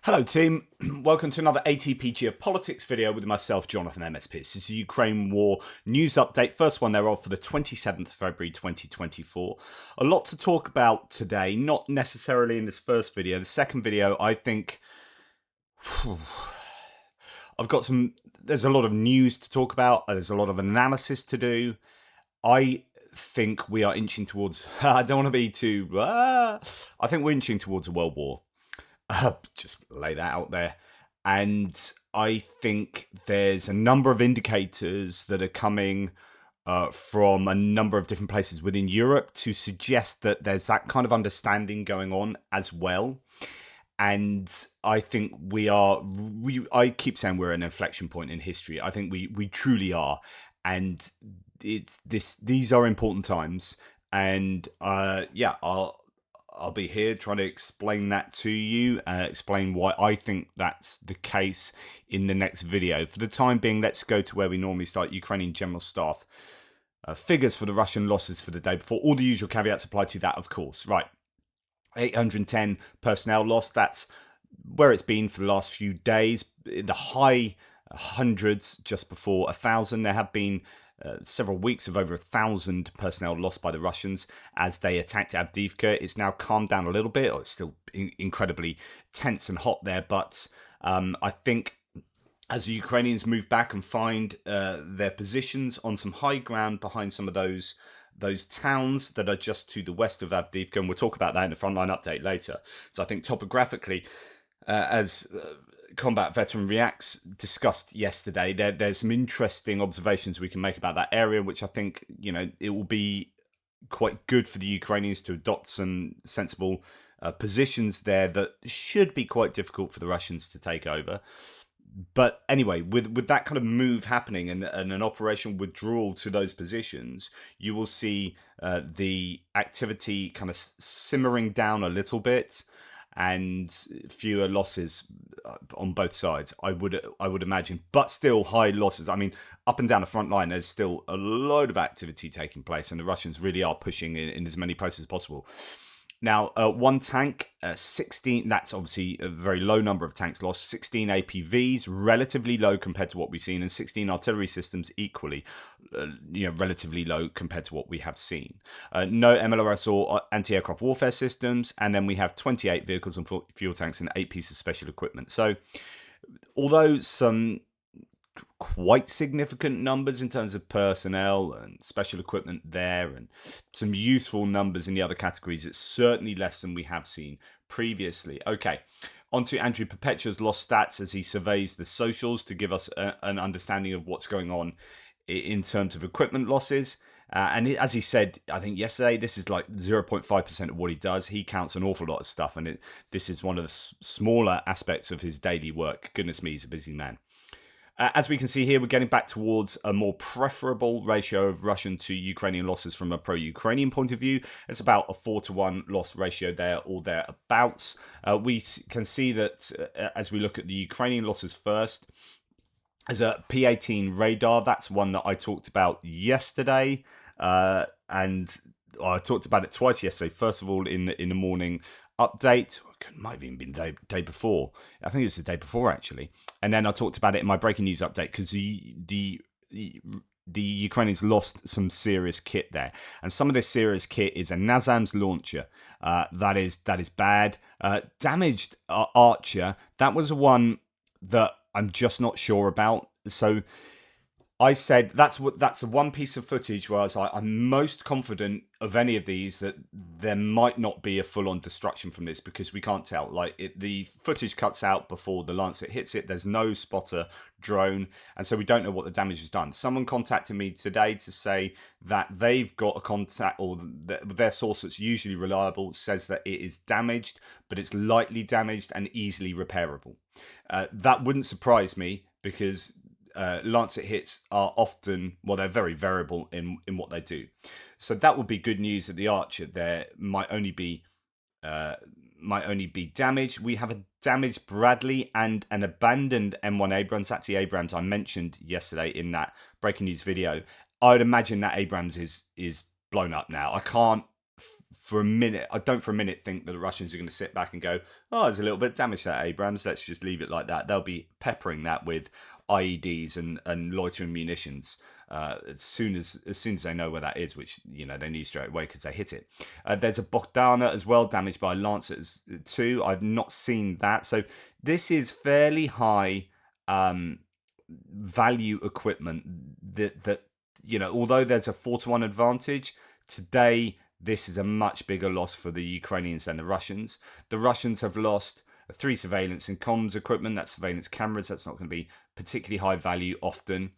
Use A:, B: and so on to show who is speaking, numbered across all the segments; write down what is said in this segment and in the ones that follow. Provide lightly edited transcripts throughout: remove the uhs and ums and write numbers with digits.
A: Hello team, welcome to another ATP Geopolitics video with myself, Jonathan MSP. This is the Ukraine War news update, first one thereof for the 27th of February 2024. A lot to talk about today, not necessarily in this first video. The second video, I think, there's a lot of news to talk about, there's a lot of analysis to do. I think we are inching towards, I don't want to be too, I think we're inching towards a world war. Just lay that out there. And I think there's a number of indicators that are coming from a number of different places within Europe to suggest that there's that kind of understanding going on as well. And I think I keep saying we're at an inflection point in history. I think we truly are. And these are important times. And I'll be here trying to explain that to you, explain why I think that's the case in the next video. For the time being, let's go to where we normally start, Ukrainian General Staff. Figures for the Russian losses for the day before. All the usual caveats apply to that, of course. Right, 810 personnel lost. That's where it's been for the last few days. The high hundreds just before 1,000. There have been several weeks of over 1,000 personnel lost by the Russians as they attacked Avdiivka. It's now calmed down a little bit. It's still incredibly tense and hot there, but I think as the Ukrainians move back and find their positions on some high ground behind some of those towns that are just to the west of Avdiivka, and we'll talk about that in the frontline update later. So I think topographically, as Combat Veteran Reacts discussed yesterday, there's some interesting observations we can make about that area, which I think, it will be quite good for the Ukrainians to adopt some sensible positions there that should be quite difficult for the Russians to take over. But anyway, with that kind of move happening and an operational withdrawal to those positions, you will see the activity kind of simmering down a little bit, and fewer losses on both sides, I would imagine, but still high losses. I mean, up and down the front line, there's still a load of activity taking place, and the Russians really are pushing in as many places as possible. Now, one tank, 16, that's obviously a very low number of tanks lost, 16 APVs, relatively low compared to what we've seen, and 16 artillery systems equally, relatively low compared to what we have seen. No MLRS or anti-aircraft warfare systems, and then we have 28 vehicles and fuel tanks and 8 pieces of special equipment. So, although some quite significant numbers in terms of personnel and special equipment there, and some useful numbers in the other categories, it's certainly less than we have seen previously. Okay, on to Andrew Perpetua's lost stats as he surveys the socials to give us an understanding of what's going on in terms of equipment losses. And as he said, I think yesterday, this is like 0.5% of what he does. He counts an awful lot of stuff, and this is one of the smaller aspects of his daily work. Goodness me, he's a busy man. As we can see here, we're getting back towards a more preferable ratio of Russian to Ukrainian losses from a pro-Ukrainian point of view. It's about a 4-to-1 loss ratio there or thereabouts. We can see that as we look at the Ukrainian losses first, as a P-18 radar, that's one that I talked about yesterday, and I talked about it twice yesterday. First of all, in the morning update, it might have even been the day before. I think it was the day before, actually. And then I talked about it in my breaking news update because the Ukrainians lost some serious kit there, and some of this serious kit is a NASAMS launcher. That is bad. Damaged Archer. That was the one that I'm just not sure about. So I said that's the one piece of footage where I was like, I'm most confident of any of these that there might not be a full-on destruction from this, because we can't tell. The footage cuts out before the Lancet hits it. There's no spotter drone, and so we don't know what the damage has done. Someone contacted me today to say that they've got a contact, or their source that's usually reliable says that it is damaged, but it's lightly damaged and easily repairable. That wouldn't surprise me, because Lancet hits are often, they're very variable in what they do. So that would be good news that the Archer there might only be damaged. We have a damaged Bradley and an abandoned M1 Abrams. That's the Abrams I mentioned yesterday in that breaking news video. I would imagine that Abrams is blown up now. I can't for a minute, I don't for a minute think that the Russians are going to sit back and go, oh, there's a little bit of damage to that Abrams, let's just leave it like that. They'll be peppering that with IEDs and loitering munitions as soon as they know where that is, which they knew straight away because they hit it. There's a Bogdana as well, damaged by Lancers too. I've not seen that, so this is fairly high value equipment that although there's a 4-to-1 advantage today, this is a much bigger loss for the Ukrainians than the Russians. The Russians have lost 3 surveillance and comms equipment. That's surveillance cameras. That's not going to be particularly high value often.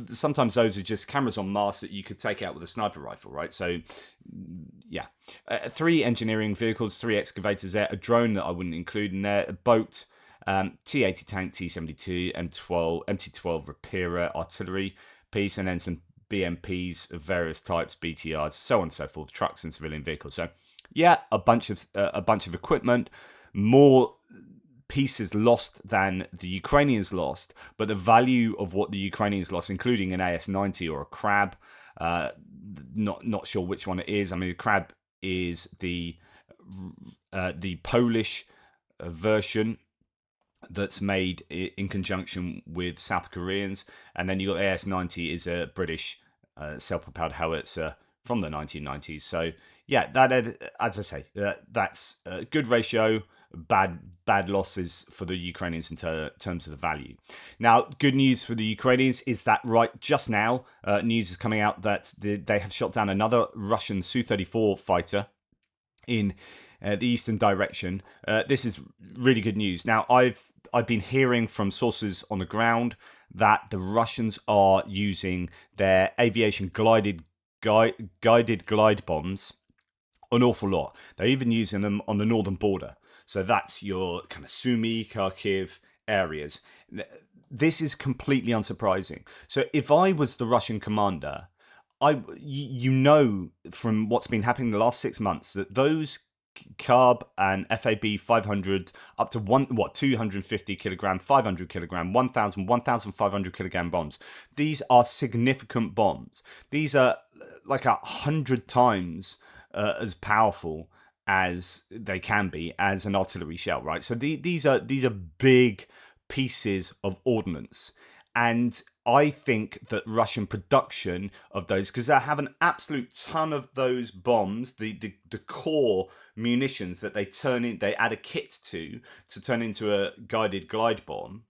A: Sometimes those are just cameras on mast that you could take out with a sniper rifle, right? So, yeah. 3 engineering vehicles, 3 excavators there, a drone that I wouldn't include in there, a boat, T-80 tank, T-72, MT-12 repairer, artillery piece, and then some BMPs of various types, BTRs, so on and so forth, trucks and civilian vehicles. So, yeah, a bunch of equipment, more pieces lost than the Ukrainians lost, but the value of what the Ukrainians lost, including an AS-90 or a Crab, not sure which one it is. I mean, the Crab is the Polish version that's made in conjunction with South Koreans, and then you got AS-90 is a British self-propelled howitzer from the 1990s. So yeah, that as I say, that's a good ratio. Bad losses for the Ukrainians in terms of the value. Now, good news for the Ukrainians is that right just now, news is coming out that they have shot down another Russian Su-34 fighter in the eastern direction. This is really good news. Now, I've been hearing from sources on the ground that the Russians are using their aviation guided glide bombs an awful lot. They're even using them on the northern border. So that's your kind of Sumy, Kharkiv areas. This is completely unsurprising. So if I was the Russian commander, from what's been happening in the last 6 months that those carb and FAB 500 up to 250 kilogram, 500 kilogram, 1,000, 1,500 kilogram bombs. These are significant bombs. These are like 100 times as powerful as they can be as an artillery shell, right? So these are big pieces of ordnance, and I think that Russian production of those, because they have an absolute ton of those bombs, the core munitions that they add a kit to turn into a guided glide bomb.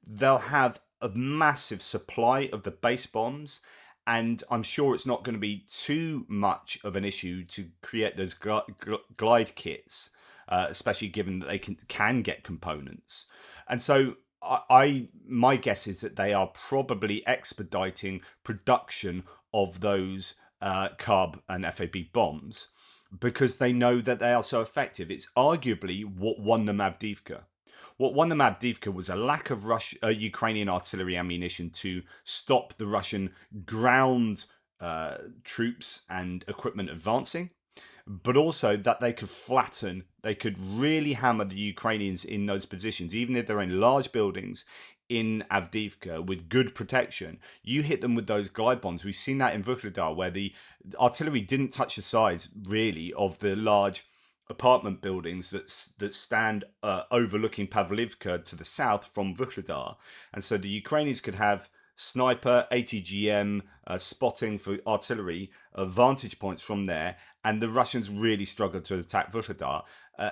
A: They'll have a massive supply of the base bombs, and I'm sure it's not going to be too much of an issue to create those glide kits, especially given that they can get components. And so my guess is that they are probably expediting production of those carb and FAB bombs because they know that they are so effective. It's arguably what won them Avdiivka. What won them Avdiivka was a lack of Ukrainian artillery ammunition to stop the Russian ground troops and equipment advancing, but also that they could really hammer the Ukrainians in those positions, even if they're in large buildings in Avdiivka with good protection. You hit them with those glide bombs. We've seen that in Vuhledar, where the artillery didn't touch the sides, really, of the large apartment buildings that stand overlooking Pavlivka to the south from Vuhledar. And so the Ukrainians could have sniper, ATGM, spotting for artillery, vantage points from there, and the Russians really struggled to attack Vuhledar.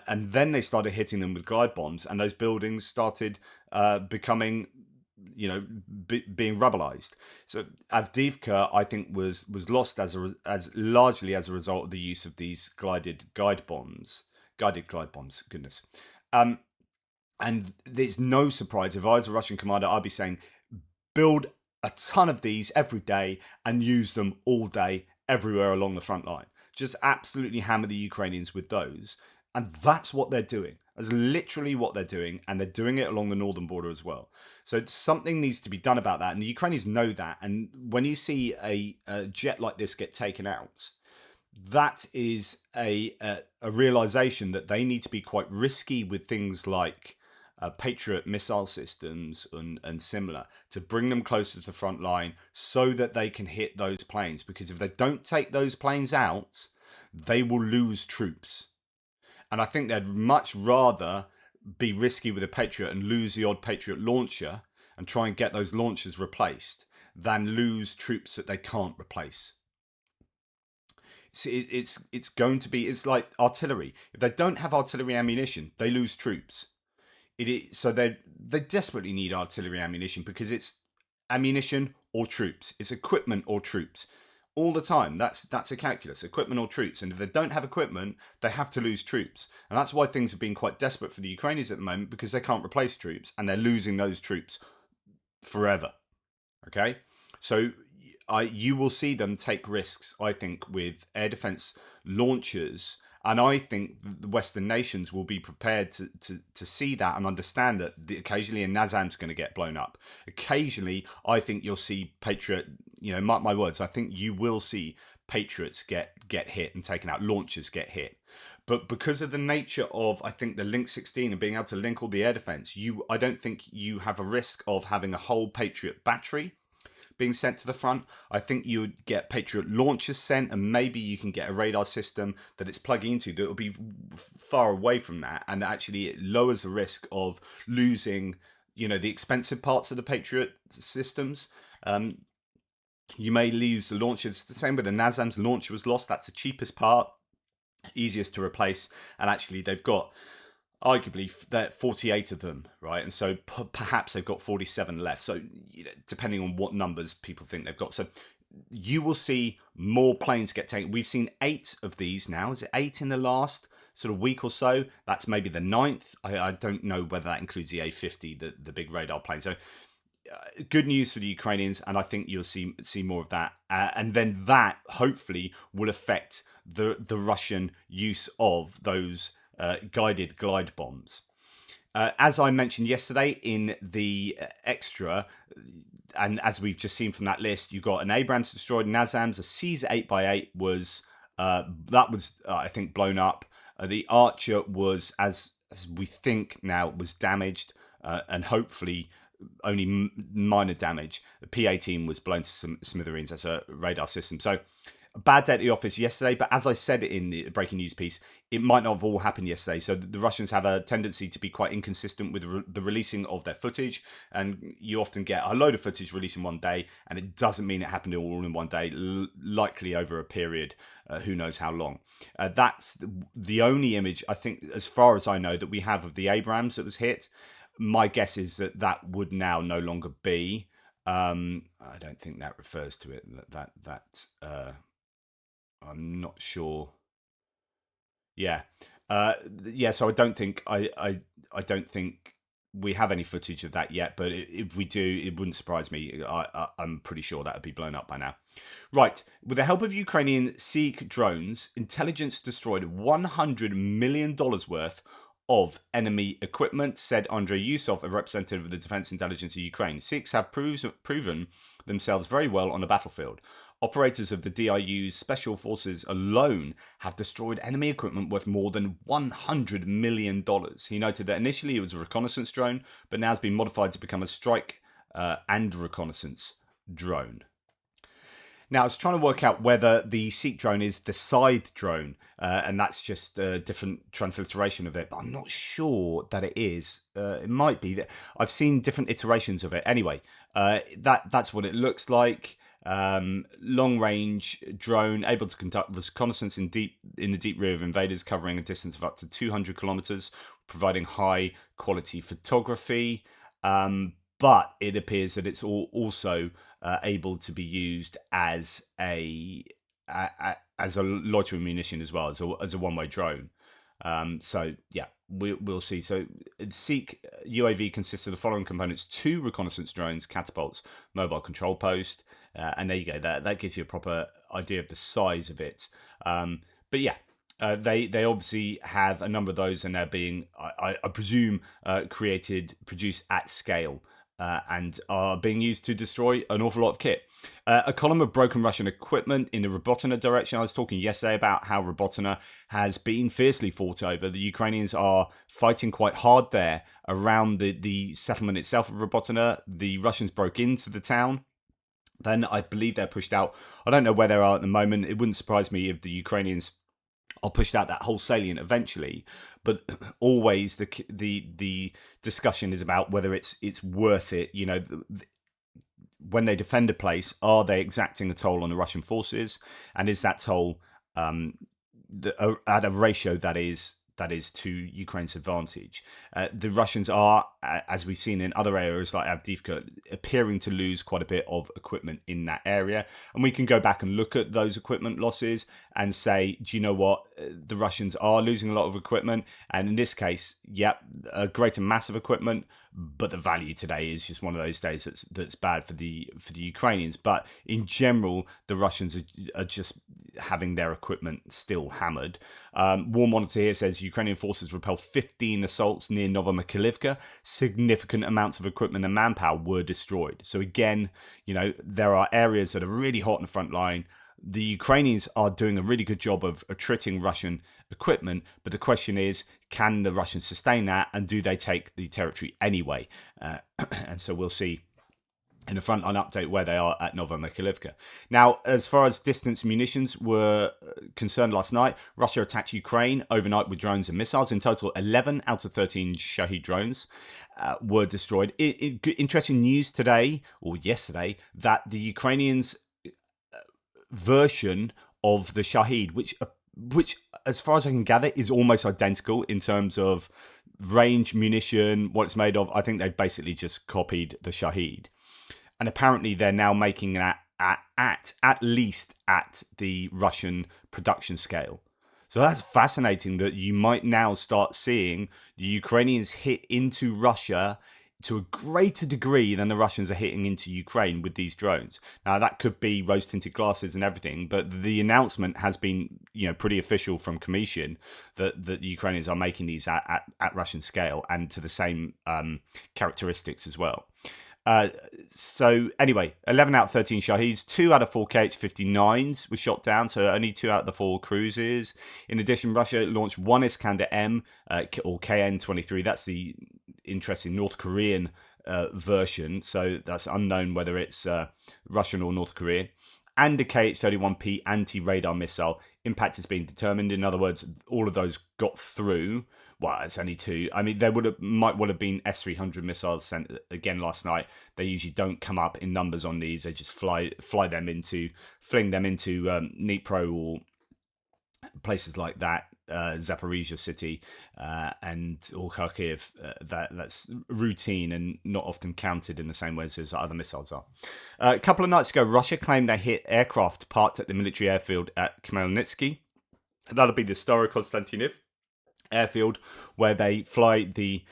A: And then they started hitting them with glide bombs, and those buildings started becoming, being rubblized. So Avdiivka, I think, was lost as largely as a result of the use of these guided glide bombs. Goodness. And there's no surprise, if I was a Russian commander, I'd be saying, build a ton of these every day and use them all day, everywhere along the front line. Just absolutely hammer the Ukrainians with those. And that's what they're doing. That's literally what they're doing. And they're doing it along the northern border as well. So something needs to be done about that. And the Ukrainians know that. And when you see a jet like this get taken out, that is a realization that they need to be quite risky with things like Patriot missile systems and similar, to bring them closer to the front line so that they can hit those planes. Because if they don't take those planes out, they will lose troops. And I think they'd much rather be risky with a Patriot and lose the odd Patriot launcher and try and get those launchers replaced than lose troops that they can't replace. It's going to be, it's like artillery. If they don't have artillery ammunition, they lose troops. So they desperately need artillery ammunition because it's ammunition or troops. It's equipment or troops. All the time, that's a calculus, equipment or troops. And if they don't have equipment, they have to lose troops. And that's why things have been quite desperate for the Ukrainians at the moment, because they can't replace troops and they're losing those troops forever. Okay? So you will see them take risks, I think, with air defense launchers. And I think the Western nations will be prepared to see that and understand that occasionally a NASAM's going to get blown up. Occasionally, I think you'll see Patriot, mark my words, I think you will see Patriots get hit and taken out, launchers get hit. But because of the nature of, I think, the Link 16 and being able to link all the air defense, I don't think you have a risk of having a whole Patriot battery being sent to the front. I think you would get Patriot launchers sent, and maybe you can get a radar system that it's plugging into that will be far away from that, and actually it lowers the risk of losing, the expensive parts of the Patriot systems. You may lose the launcher. It's the same with the NASAM's launcher was lost. That's the cheapest part, easiest to replace, and actually they've got arguably 48 of them, right? And so perhaps they've got 47 left. So depending on what numbers people think they've got. So you will see more planes get taken. We've seen 8 of these now. Is it 8 in the last sort of week or so? That's maybe the 9th. I don't know whether that includes the A-50, the big radar plane. So good news for the Ukrainians, and I think you'll see more of that. And then that hopefully will affect the Russian use of those guided glide bombs. As I mentioned yesterday in the extra, and as we've just seen from that list, you got an Abrams destroyed, NASAMS, a Caesar 8x8 was I think blown up. The Archer was, as we think now, was damaged, and hopefully only minor damage. The P-18 was blown to some smithereens as a radar system. So bad day at the office yesterday, but as I said in the breaking news piece, it might not have all happened yesterday. So the Russians have a tendency to be quite inconsistent with the releasing of their footage, and you often get a load of footage released in one day, and it doesn't mean it happened all in one day, likely over a period, who knows how long. That's the only image, I think, as far as I know, that we have of the Abrams that was hit. My guess is that would now no longer be. I don't think that refers to it. I'm not sure. Yeah, So I don't think I don't think we have any footage of that yet. But if we do, it wouldn't surprise me. I'm pretty sure that would be blown up by now. Right. With the help of Ukrainian Seek drones, intelligence destroyed $100 million worth of enemy equipment, said Andrei Yusov, a representative of the Defense Intelligence of Ukraine. Sikhs have proven themselves very well on the battlefield. Operators of the DIU's special forces alone have destroyed enemy equipment worth more than $100 million. He noted that initially it was a reconnaissance drone, but now has been modified to become a strike and reconnaissance drone. Now, I was trying to work out whether the Seek drone is the Scythe drone, and that's just a different transliteration of it, but I'm not sure that it is. It might be. I've seen different iterations of it. Anyway, that's what it looks like. Long-range drone, able to conduct reconnaissance in the deep rear of invaders, covering a distance of up to 200 kilometers, providing high-quality photography. But it appears that it's also able to be used as a loitering munition as well, as a one-way drone. So yeah, we'll see. So Seek UAV consists of the following components: 2 reconnaissance drones, catapults, mobile control post, and there you go. That gives you a proper idea of the size of it. But yeah. They obviously have a number of those, and they're being, I presume, produced at scale, and are being used to destroy an awful lot of kit. A column of broken Russian equipment in the Robotyne direction. I was talking yesterday about how Robotyne has been fiercely fought over. The Ukrainians are fighting quite hard there around the settlement itself of Robotyne. The Russians broke into the town. Then I believe they're pushed out. I don't know where they are at the moment. It wouldn't surprise me if the Ukrainians are pushed out that whole salient eventually. But always the discussion is about whether it's worth it. When they defend a place, are they exacting a toll on the Russian forces, and is that toll at a ratio that is to Ukraine's advantage? The Russians are, as we've seen in other areas like Avdiivka, appearing to lose quite a bit of equipment in that area. And we can go back and look at those equipment losses and say, do you know what? The Russians are losing a lot of equipment. And in this case, yep, a greater mass of equipment, but the value today is just one of those days that's bad for the Ukrainians. But in general, the Russians are just having their equipment still hammered. War Monitor here says Ukrainian forces repelled 15 assaults near Novomykhailivka. Significant amounts of equipment and manpower were destroyed. So again, there are areas that are really hot in the front line. The Ukrainians are doing a really good job of attriting Russian equipment, but the question is, can the Russians sustain that, and do they take the territory anyway? And so we'll see in the frontline update where they are at Novomykhailivka. Now, as far as distance munitions were concerned last night, Russia attacked Ukraine overnight with drones and missiles. In total, 11 out of 13 Shahed drones were destroyed. Interesting news today, or yesterday, that the Ukrainians' version of the Shahed, which as far as I can gather is almost identical in terms of range, munition, what it's made of. I think they've basically just copied the Shahed, and apparently they're now making that at least at the Russian production scale. So that's fascinating that you might now start seeing the Ukrainians hit into Russia to a greater degree than the Russians are hitting into Ukraine with these drones. Now, that could be rose-tinted glasses and everything, but the announcement has been, pretty official from Commission that the Ukrainians are making these at Russian scale and to the same characteristics as well. So anyway, 11 out of 13 Shaheds, 2 out of 4 KH-59s were shot down, so only 2 out of the 4 cruises. In addition, Russia launched 1 Iskander-M, or KN-23. That's the interesting North Korean version, so that's unknown whether it's Russian or North Korean. And a KH-31P anti-radar missile. Impact is being determined. In other words, all of those got through. Well, it's only 2. I mean, there might well have been S-300 missiles sent again last night. They usually don't come up in numbers on these. They just fling them into Dnipro or places like that, Zaporizhia city, or Kharkiv. That's routine and not often counted in the same way as other missiles are. A couple of nights ago, Russia claimed they hit aircraft parked at the military airfield at Khmelnytsky. That'll be the Staro-Konstantinov airfield, where they fly the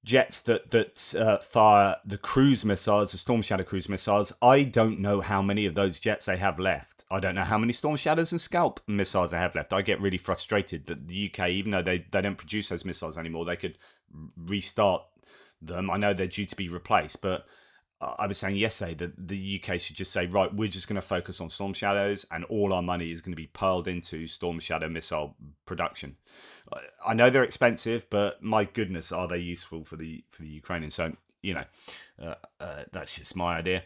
A: jets that fire the cruise missiles, the Storm Shadow cruise missiles. I don't know how many of those jets they have left. I don't know how many Storm Shadows and Scalp missiles they have left. I get really frustrated that the UK, even though they don't produce those missiles anymore, they could restart them. I know they're due to be replaced, but I was saying yesterday that the UK should just say, right, we're just going to focus on Storm Shadows, and all our money is going to be piled into Storm Shadow missile production. I know they're expensive, but my goodness, are they useful for the Ukrainians? So that's just my idea.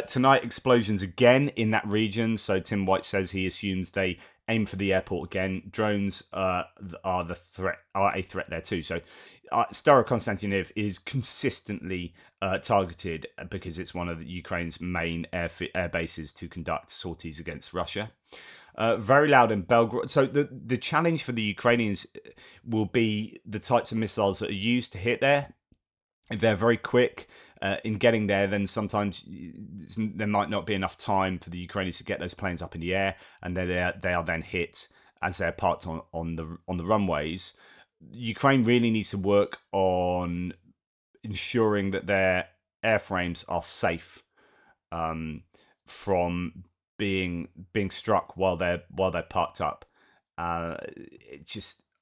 A: Tonight, explosions again in that region. So Tim White says he assumes they aim for the airport again. Drones are a threat there too. So Staro-Konstantinov is consistently targeted because it's one of Ukraine's main air bases to conduct sorties against Russia. Very loud in Belgrade. So the challenge for the Ukrainians will be the types of missiles that are used to hit there. If they're very quick in getting there, then sometimes there might not be enough time for the Ukrainians to get those planes up in the air, and they are then hit as they're parked on the runways. Ukraine really needs to work on ensuring that their airframes are safe from being struck while they're parked up. I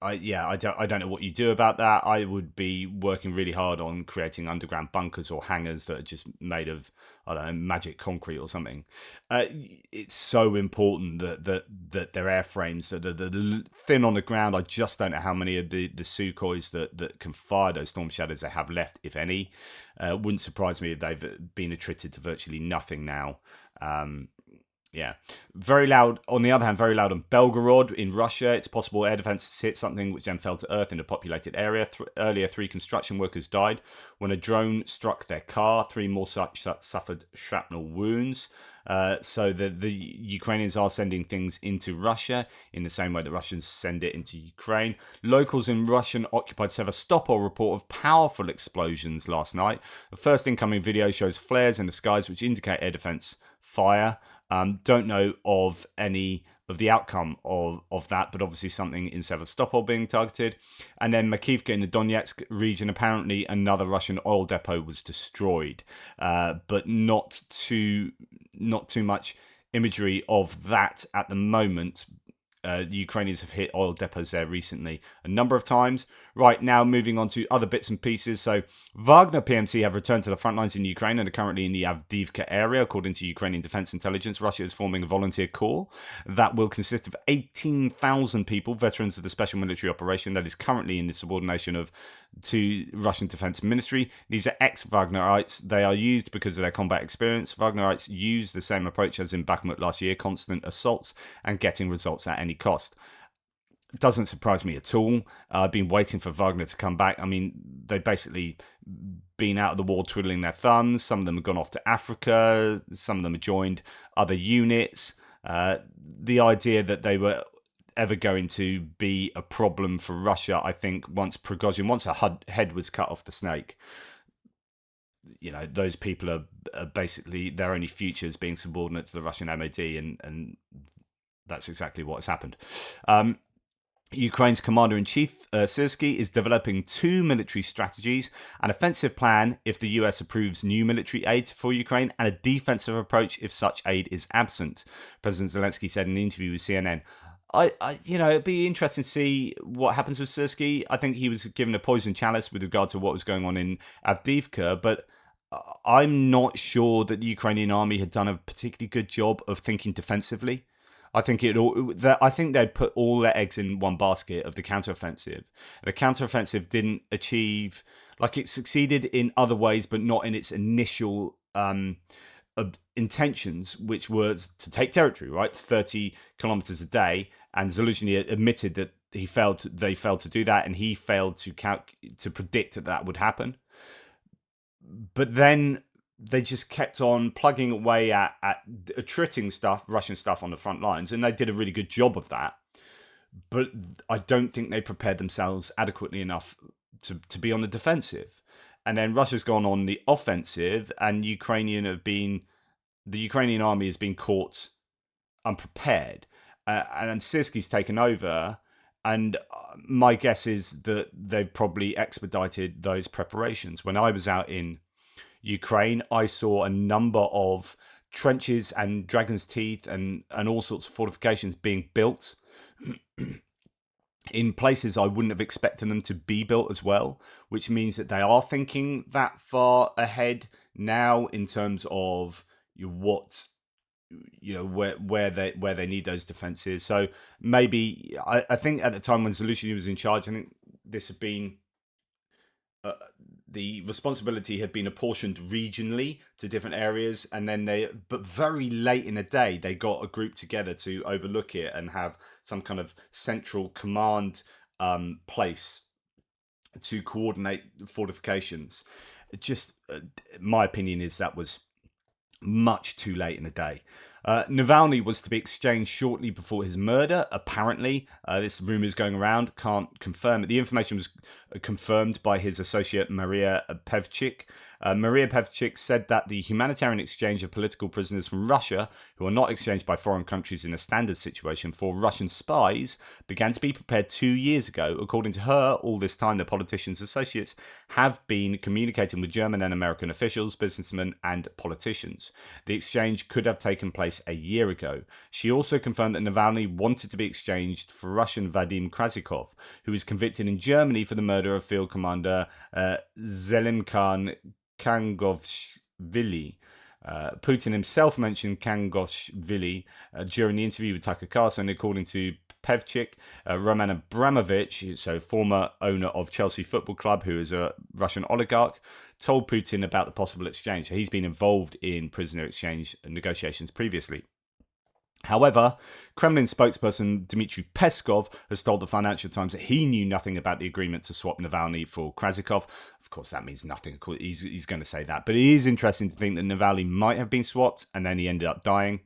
A: don't know what you do about that. I would be working really hard on creating underground bunkers or hangars that are just made of, I don't know, magic concrete or something. It's so important that their airframes that are thin on the ground. I just don't know how many of the Sukhois that can fire those Storm Shadows they have left, if any. Wouldn't surprise me if they've been attrited to virtually nothing now. Yeah. Very loud, on the other hand, very loud on Belgorod in Russia. It's possible air defenses hit something which then fell to earth in a populated area. Earlier, 3 construction workers died when a drone struck their car. 3 more such suffered shrapnel wounds. So the Ukrainians are sending things into Russia in the same way that Russians send it into Ukraine. Locals in Russian-occupied Sevastopol report of powerful explosions last night. The first incoming video shows flares in the skies which indicate air defense fire. Don't know of any of the outcome of that, but obviously something in Sevastopol being targeted. And then Makivka in the Donetsk region, apparently another Russian oil depot was destroyed, but not too much imagery of that at the moment. The Ukrainians have hit oil depots there recently a number of times. Right, now moving on to other bits and pieces. So Wagner PMC have returned to the front lines in Ukraine and are currently in the Avdiivka area. According to Ukrainian Defense Intelligence, Russia is forming a volunteer corps that will consist of 18,000 people, veterans of the special military operation that is currently in the subordination of to Russian Defense Ministry. These are ex-Wagnerites. They are used because of their combat experience. Wagnerites use the same approach as in Bakhmut last year, constant assaults and getting results at any cost. It doesn't surprise me at all. I've been waiting for Wagner to come back. I mean, they've basically been out of the war twiddling their thumbs. Some of them have gone off to Africa. Some of them have joined other units. The idea that they were ever going to be a problem for Russia, I think, once a head was cut off the snake, those people are basically their only futures being subordinate to the Russian MOD, and that's exactly what has happened. Ukraine's commander-in-chief, Syrskyi, is developing 2 military strategies, an offensive plan if the US approves new military aid for Ukraine, and a defensive approach if such aid is absent, President Zelensky said in an interview with CNN. It'd be interesting to see what happens with Syrskyi. I think he was given a poison chalice with regard to what was going on in Avdiivka, but I'm not sure that the Ukrainian army had done a particularly good job of thinking defensively. I think they'd put all their eggs in one basket of the counteroffensive. The counteroffensive didn't achieve, it succeeded in other ways, but not in its initial intentions, which was to take territory, right? 30 kilometers a day. And Zelensky admitted that they failed to do that, and he failed to predict that would happen. But then they just kept on plugging away at attriting Russian stuff on the front lines, and they did a really good job of that. But I don't think they prepared themselves adequately enough to be on the defensive. And then Russia's gone on the offensive, and the Ukrainian army has been caught unprepared. And Syrskyi's taken over, and my guess is that they've probably expedited those preparations. When I was out in Ukraine, I saw a number of trenches and Dragon's Teeth and all sorts of fortifications being built in places I wouldn't have expected them to be built as well, which means that they are thinking that far ahead now in terms of where they need those defenses. So maybe I think at the time when Zelensky was in charge, I think this had been the responsibility had been apportioned regionally to different areas, and then but very late in the day, they got a group together to overlook it and have some kind of central command place to coordinate fortifications. Just my opinion is that was much too late in the day. Navalny was to be exchanged shortly before his murder, apparently. This rumour is going around, can't confirm it. The information was confirmed by his associate Maria Pevchik. Maria Pevchik said that the humanitarian exchange of political prisoners from Russia, who are not exchanged by foreign countries in a standard situation for Russian spies, began to be prepared 2 years ago. According to her, all this time the politicians' associates have been communicating with German and American officials, businessmen and politicians. The exchange could have taken place a year ago. She also confirmed that Navalny wanted to be exchanged for Russian Vadim Krasikov, who was convicted in Germany for the murder of Field Commander Zelimkhan Kangovshvili. Putin himself mentioned Kangovshvili during the interview with Tucker Carlson. According to Pevchik, Roman Abramovich, so former owner of Chelsea Football Club, who is a Russian oligarch, told Putin about the possible exchange. So he's been involved in prisoner exchange negotiations previously. However, Kremlin spokesperson Dmitry Peskov has told the Financial Times that he knew nothing about the agreement to swap Navalny for Krasikov. Of course, that means nothing. Of course, he's going to say that. But it is interesting to think that Navalny might have been swapped and then he ended up dying.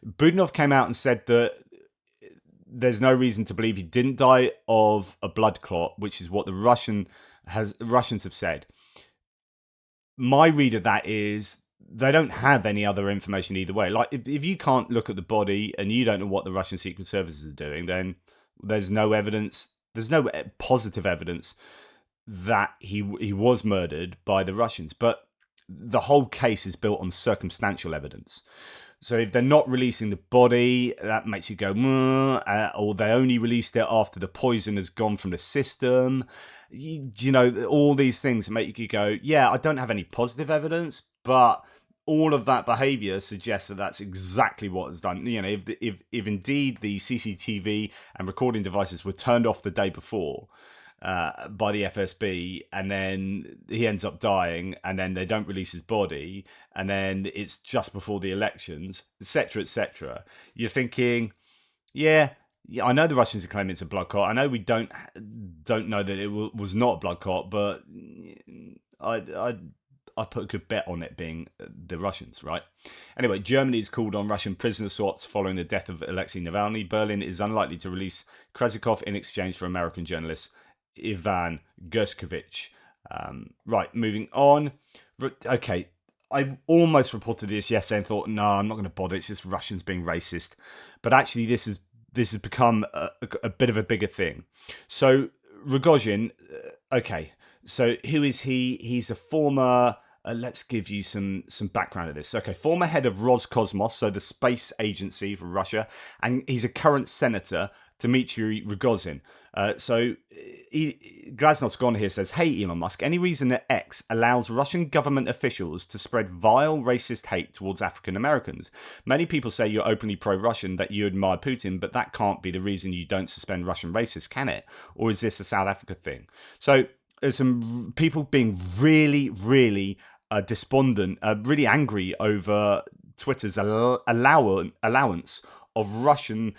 A: Budanov came out and said that there's no reason to believe he didn't die of a blood clot, which is what the Russians have said. My read of that is they don't have any other information either way. Like, if you can't look at the body and you don't know what the Russian Secret Services are doing, then there's no evidence, there's no positive evidence that he was murdered by the Russians. But the whole case is built on circumstantial evidence. So if they're not releasing the body, that makes you go, or they only released it after the poison has gone from the system. You know, all these things make you go, yeah, I don't have any positive evidence, but all of that behaviour suggests that that's exactly what is done. You know, if indeed the CCTV and recording devices were turned off the day before, by the FSB, and then he ends up dying, and then they don't release his body, and then it's just before the elections, etc., etc. You're thinking, yeah, I know the Russians are claiming it's a blood clot. I know we don't know that it was not a blood clot, but I put a good bet on it being the Russians, right? Anyway, Germany has called on Russian prisoner swaps following the death of Alexei Navalny. Berlin is unlikely to release Krasikov in exchange for American journalist Ivan Gershkovich. Right, moving on. Okay, I almost reported this yesterday and thought, no, I'm not going to bother. It's just Russians being racist. But actually, this has become a bit of a bigger thing. So Rogozin, okay. So who is he? He's a former. Let's give you some background of this. Okay, former head of Roscosmos, so the space agency for Russia, and he's a current senator, Dmitry Rogozin. Glasnow's gone here, says, hey, Elon Musk, any reason that X allows Russian government officials to spread vile racist hate towards African Americans? Many people say you're openly pro-Russian, that you admire Putin, but that can't be the reason you don't suspend Russian racists, can it? Or is this a South Africa thing? So there's some people being really, really despondent, really angry over Twitter's allowance of Russian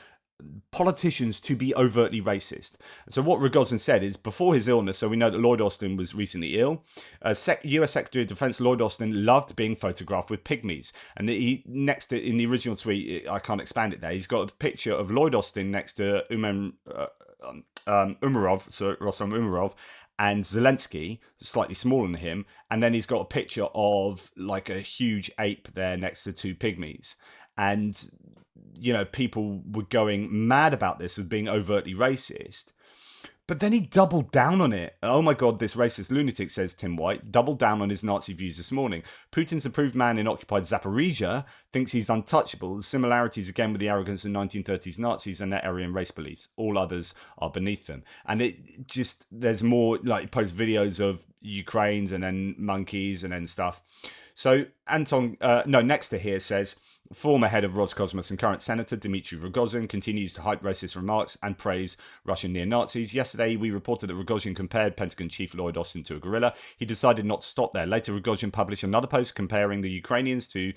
A: politicians to be overtly racist. So what Rogozin said is, before his illness, so we know that Lloyd Austin was recently ill, US Secretary of Defense Lloyd Austin loved being photographed with pygmies. And he, next to, in the original tweet, I can't expand it there, he's got a picture of Lloyd Austin next to Umarov, so Rostam Umarov, and Zelensky, slightly smaller than him, and then he's got a picture of like a huge ape there next to two pygmies. And, you know, people were going mad about this as being overtly racist. But then he doubled down on it. Oh my God, this racist lunatic, says Tim White, doubled down on his Nazi views this morning. Putin's approved man in occupied Zaporizhia thinks he's untouchable. The similarities again with the arrogance of 1930s Nazis and their Aryan race beliefs. All others are beneath them. And it just, there's more, like, he posts videos of Ukraines and then monkeys and then stuff. So Anton, next to here says, former head of Roscosmos and current senator Dmitry Rogozin continues to hype racist remarks and praise Russian neo-Nazis. Yesterday, we reported that Rogozin compared Pentagon chief Lloyd Austin to a gorilla. He decided not to stop there. Later, Rogozin published another post comparing the Ukrainians to,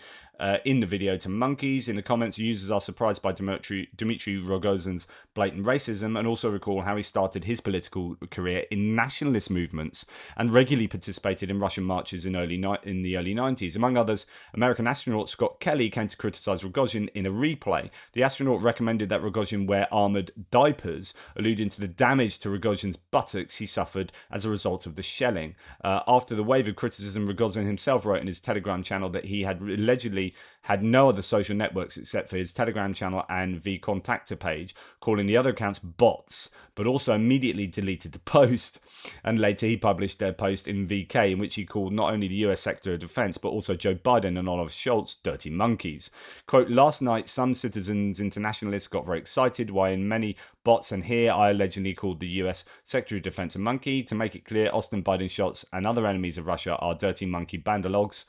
A: in the video, to monkeys. In the comments, users are surprised by Dmitry Rogozin's blatant racism and also recall how he started his political career in nationalist movements and regularly participated in Russian marches in the early 90s. Among others, American astronaut Scott Kelly came to criticize Rogozin in a replay. The astronaut recommended that Rogozin wear armored diapers, alluding to the damage to Rogozin's buttocks he suffered as a result of the shelling. After the wave of criticism, Rogozin himself wrote in his Telegram channel that he had allegedly had no other social networks except for his Telegram channel and the Contactor page, calling the other accounts bots, but also immediately deleted the post. And later he published a post in VK in which he called not only the US Secretary of Defense, but also Joe Biden and Olaf Scholz dirty monkeys. Quote, last night, some citizens internationalists got very excited why in many bots, and here I allegedly called the US Secretary of Defense a monkey. To make it clear, Austin, Biden, Scholz and other enemies of Russia are dirty monkey bandalogs.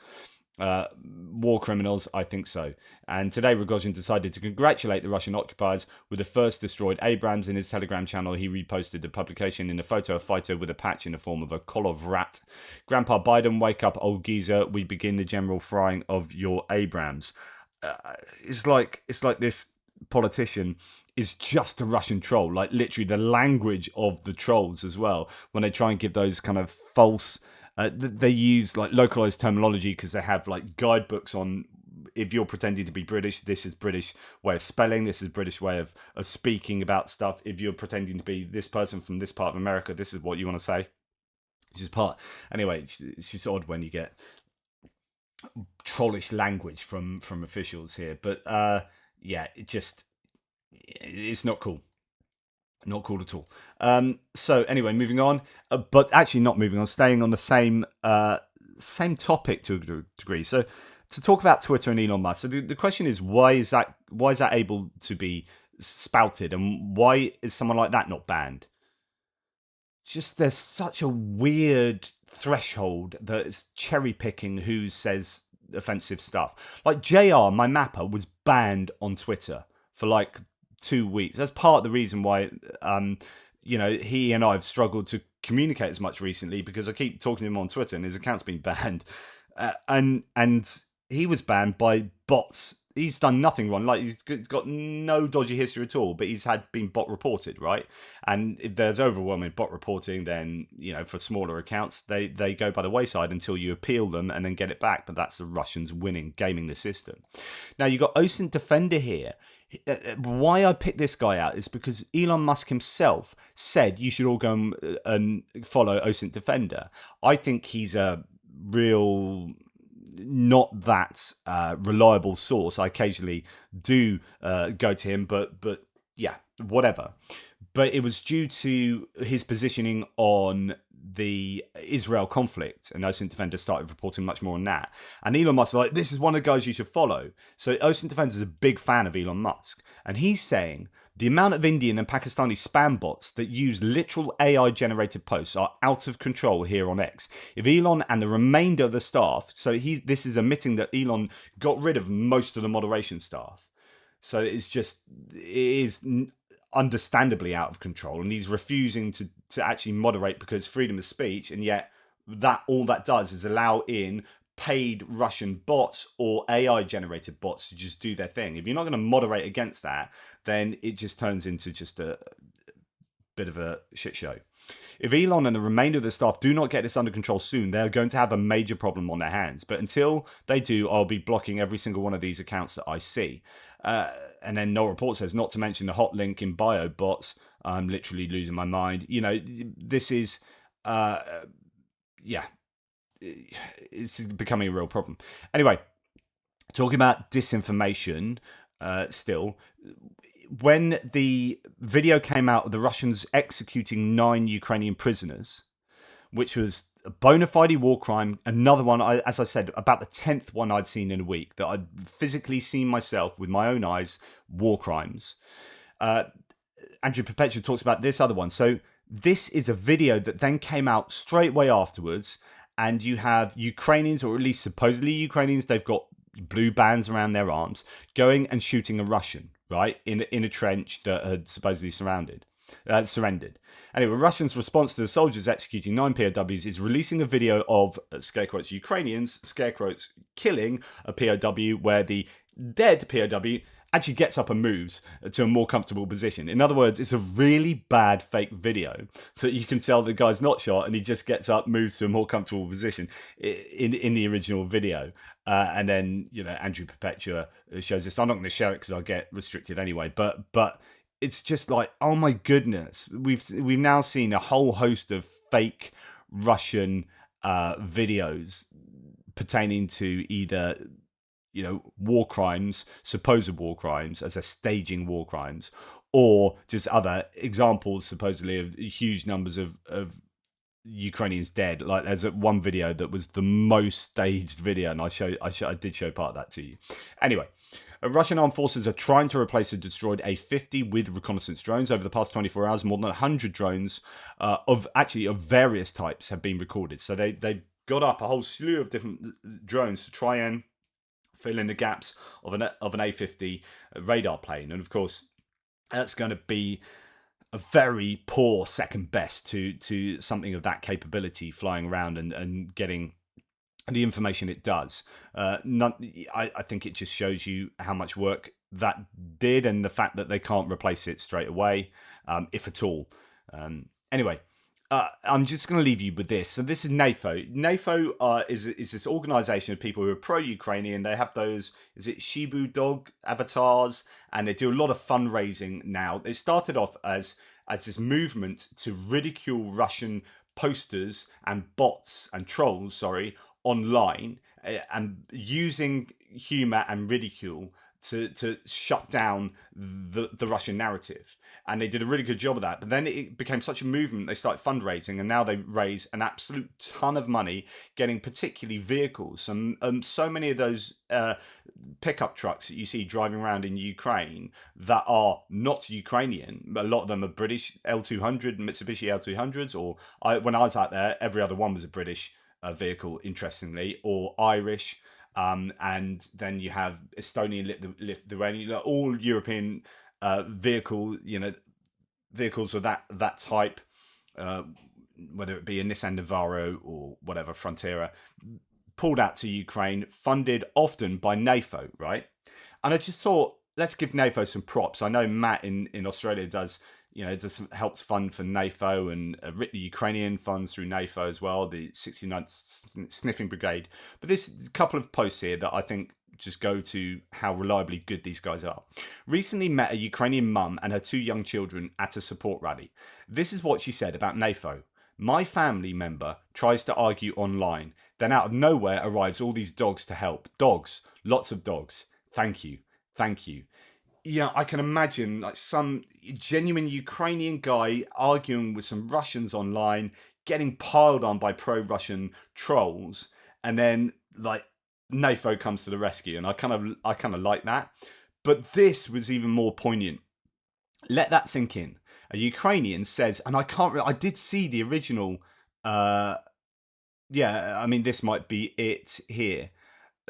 A: War criminals, I think so. And today Rogozin decided to congratulate the Russian occupiers with the first destroyed Abrams. In his Telegram channel, he reposted the publication in a photo of Fighter with a patch in the form of a Kolov rat. Grandpa Biden, wake up, old geezer. We begin the general frying of your Abrams. It's like this politician is just a Russian troll. Like literally the language of the trolls as well. When they try and give those kind of false, they use like localized terminology because they have like guidebooks on. If you're pretending to be British, this is British way of spelling. This is British way of speaking about stuff. If you're pretending to be this person from this part of America, this is what you want to say. Which is part. Anyway, it's just odd when you get trollish language from officials here. But yeah, it's not cool. Not cool at all. So anyway, moving on. But actually not moving on. Staying on the same topic to a degree. So to talk about Twitter and Elon Musk. So the question is, why is that able to be spouted, and why is someone like that not banned? Just there's such a weird threshold that it's cherry picking who says offensive stuff. Like JR, my mapper, was banned on Twitter for like 2 weeks. That's part of the reason why he and I have struggled to communicate as much recently, because I keep talking to him on Twitter and his account's been banned. And he was banned by bots. He's done nothing wrong. Like, he's got no dodgy history at all, but he's been bot reported, right? And if there's overwhelming bot reporting, then, for smaller accounts, they go by the wayside until you appeal them and then get it back. But that's the Russians winning, gaming the system. Now, you've got OSINT Defender here. Why I picked this guy out is because Elon Musk himself said you should all go and follow OSINT Defender. I think he's a real not that reliable source. I occasionally do go to him, but yeah, whatever. But it was due to his positioning on the Israel conflict, and OSINT Defender started reporting much more on that. And Elon Musk was like, this is one of the guys you should follow. So OSINT Defender is a big fan of Elon Musk, and he's saying the amount of Indian and Pakistani spam bots that use literal AI-generated posts are out of control here on X. If Elon and the remainder of the staff, so this is admitting that Elon got rid of most of the moderation staff. So it is understandably out of control, and he's refusing to actually moderate because freedom of speech, and yet all that does is allow in paid Russian bots or AI-generated bots to just do their thing. If you're not going to moderate against that, then it just turns into just a bit of a shit show. If Elon and the remainder of the staff do not get this under control soon, they're going to have a major problem on their hands. But until they do, I'll be blocking every single one of these accounts that I see. And then No Report says, not to mention the hot link in bio bots. I'm literally losing my mind. This is, it's becoming a real problem. Anyway, talking about disinformation, still, when the video came out of the Russians executing 9 Ukrainian prisoners, which was a bona fide war crime, another one, as I said, about the 10th one I'd seen in a week that I'd physically seen myself with my own eyes, war crimes. Andrew Perpetua talks about this other one. So this is a video that then came out straight away afterwards, and you have Ukrainians, or at least supposedly Ukrainians, they've got blue bands around their arms, going and shooting a Russian, right, in a trench that had supposedly surrendered. Anyway, Russians' response to the soldiers executing 9 POWs is releasing a video of, scare quotes, Ukrainians, scare quotes, killing a POW, where the dead POW actually gets up and moves to a more comfortable position. In other words, it's a really bad fake video that you can tell the guy's not shot and he just gets up, moves to a more comfortable position in the original video. And then, Andrew Perpetua shows this. I'm not going to share it because I'll get restricted anyway, but it's just like, oh my goodness, we've now seen a whole host of fake Russian videos pertaining to either war crimes, supposed war crimes, as a staging war crimes, or just other examples supposedly of huge numbers of Ukrainians dead. Like, there's one video that was the most staged video, and I did show part of that to you. Anyway, Russian armed forces are trying to replace a destroyed A-50 with reconnaissance drones. Over the past 24 hours, more than 100 drones of various types have been recorded. So they've got up a whole slew of different drones to try and fill in the gaps of an A-50 radar plane. And of course, that's going to be a very poor second best to something of that capability flying around and getting the information it does. I think it just shows you how much work that did, and the fact that they can't replace it straight away, if at all. Anyway, I'm just going to leave you with this. So this is NAFO. NAFO is this organization of people who are pro-Ukrainian. They have those, is it Shibu dog avatars, and they do a lot of fundraising now. It started off as this movement to ridicule Russian posters and bots and trolls, online, and using humor and ridicule to shut down the Russian narrative. And they did a really good job of that. But then it became such a movement, they started fundraising, and now they raise an absolute ton of money, getting particularly vehicles. So many of those pickup trucks that you see driving around in Ukraine that are not Ukrainian, a lot of them are British L200, Mitsubishi L200s, or when I was out there, every other one was a British vehicle, interestingly, or Irish. And then you have Estonian, Lithuanian, all European vehicles of that type, whether it be a Nissan Navara or whatever, Frontera, pulled out to Ukraine, funded often by NAFO, right? And I just thought, let's give NAFO some props. I know Matt in Australia does, helps fund for NAFO, and the Ukrainian funds through NAFO as well, the 69th Sniffing Brigade. But there's a couple of posts here that I think just go to how reliably good these guys are. Recently met a Ukrainian mum and her 2 young children at a support rally. This is what she said about NAFO. My family member tries to argue online, then out of nowhere arrives all these dogs to help. Dogs, lots of dogs. Thank you. Thank you. Yeah, I can imagine like some genuine Ukrainian guy arguing with some Russians online, getting piled on by pro-Russian trolls, and then like NAFO comes to the rescue, and I kind of like that. But this was even more poignant. Let that sink in. A Ukrainian says, and I did see the original. This might be it here.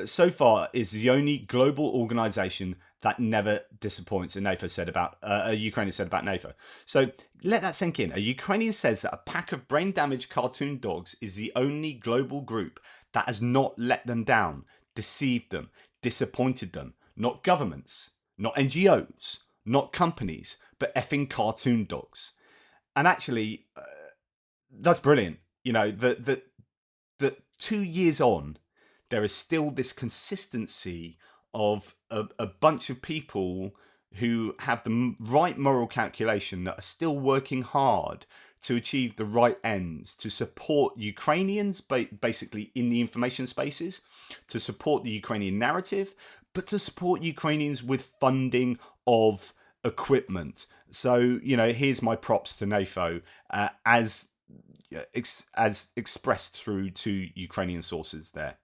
A: So far is the only global organization that never disappoints, a Ukrainian said about NAFO. So let that sink in. A Ukrainian says that a pack of brain-damaged cartoon dogs is the only global group that has not let them down, deceived them, disappointed them. Not governments, not NGOs, not companies, but effing cartoon dogs. And actually, that's brilliant. That 2 years on, there is still this consistency of a bunch of people who have the right moral calculation, that are still working hard to achieve the right ends, to support Ukrainians basically in the information spaces, to support the Ukrainian narrative, but to support Ukrainians with funding of equipment. So, here's my props to NAFO as expressed through to Ukrainian sources there.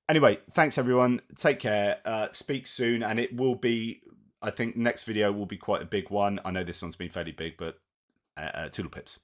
A: Anyway, thanks everyone. Take care. Speak soon, and it will be, I think next video will be quite a big one. I know this one's been fairly big, but toodle pips.